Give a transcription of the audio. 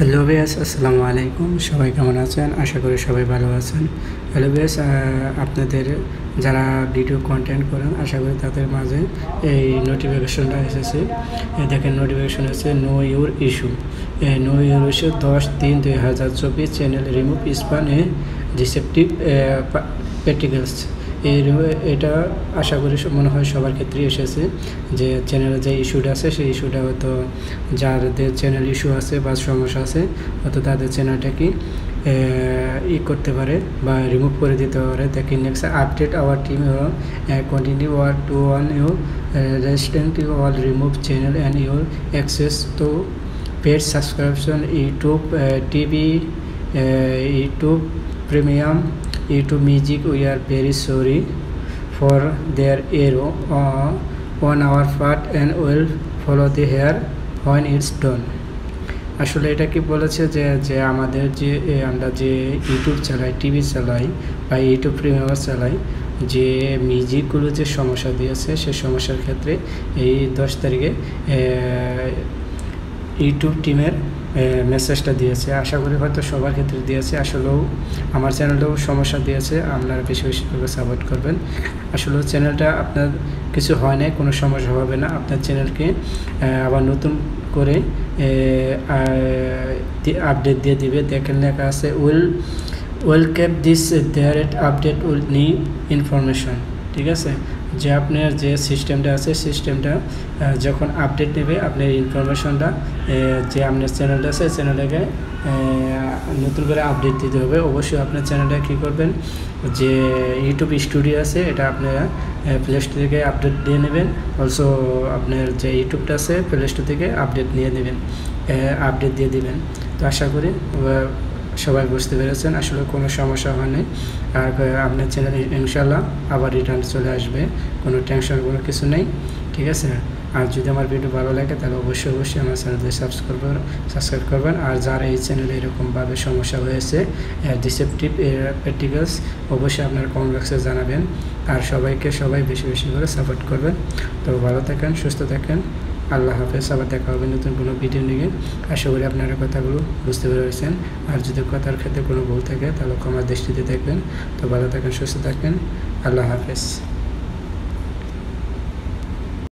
Hello viewers, আসসালামু আলাইকুম। সবাই কেমন আছেন? আশা করি সবাই ভালো আছেন। হ্যালো ভিউয়ার্স, আপনাদের যারা ভিডিও কন্টেন্ট করেন আশা করি তাদের মাঝে এই নোটিফিকেশনটা এসেছে। দেখেন নোটিফিকেশন আছে know your issue. Know your issue 10/3/2024 channel remove spam a deceptive practicals. এটা আশা করি মনে হয় সবার ক্ষেত্রেই এসেছে যে চ্যানেলে যে ইস্যুটা আছে সেই ইস্যুটা হয়তো যাদের চ্যানেল ইস্যু আছে বা সমস্যা আছে হয়তো তাদের চ্যানেলটাকে করতে পারে বা রিমুভ করে দিতে পারে। দেখি next update our team continue war to on your restaurant you all remove channel and your access to paid subscription YouTube TV YouTube Premium, YouTube Music. We are very sorry for their error on our part and will follow the hair when it's done. আসলে এটা কি বলেছে যে আমাদের যে আমরা যে YouTube চালাই, টিভি চালাই বা ইউটিউব প্রিমিয়াম চালাই, যে মিউজিকগুলো যে সমস্যা দিয়েছে সেই সমস্যার ক্ষেত্রে এই 10 তারিখে ইউটিউব টিমের মেসেজটা দিয়েছে। আশা করি হয়তো সবার ক্ষেত্রে দিয়েছে। আসলেও আমার চ্যানেলেও সমস্যা দিয়েছে। আপনারা বেশি বেশি করে সাপোর্ট করবেন। আসলেও চ্যানেলটা আপনার কিছু হয় না, কোনো সমস্যা হবে না। আপনার চ্যানেলকে আবার নতুন করে আপডেট দিয়ে দিবে। দেখেন লেখা আছে will keep this direct update will new information. ঠিক আছে, যে আপনার যে সিস্টেমটা আছে সিস্টেমটা যখন আপডেট নেবে আপনার ইনফরমেশনটা যে আপনার চ্যানেলটা আছে চ্যানেলটাকে নতুন করে আপডেট দিতে হবে। অবশ্যই আপনার চ্যানেলটা কী করবেন, যে ইউটিউব স্টুডিও আছে এটা আপনারা প্লে স্টোর থেকে আপডেট দিয়ে নেবেন। অলসো আপনার যে ইউটিউবটা আছে প্লে স্টোর থেকে আপডেট নিয়ে নেবেন, আপডেট দিয়ে দেবেন। তো আশা করি সবাই বুঝতে পেরেছেন। আসলে কোনো সমস্যা হয়নি। আর আপনার চ্যানেল ইনশাল্লাহ আবার রিটার্ন চলে আসবে, কোনো টেনশন কোনো কিছু নেই। ঠিক আছে, আর যদি আমার ভিডিও ভালো লাগে তাহলে অবশ্যই আমার চ্যানেলটি সাবস্ক্রাইব করবেন। আর যারা এই চ্যানেলে এরকমভাবে সমস্যা হয়েছে ডিসেপটিভ প্র্যাকটিক্যালস, অবশ্যই আপনার কমেন্ট বক্সে জানাবেন। আর সবাই বেশি বেশি করে সাপোর্ট করবেন। তো ভালো থাকেন, সুস্থ থাকেন। আল্লাহ হাফেজ। আবার দেখা হবে নতুন কোনো ভিডিও নিয়ে। আশা করি আপনারা কথাগুলো বুঝতে পেরেছেন। আর যদি কথার ক্ষেত্রে কোনো ভুল থাকে তাহলে ক্ষমার দৃষ্টিতে দেখবেন। তো ভালো থাকেন, সুস্থ থাকেন। আল্লাহ হাফেজ।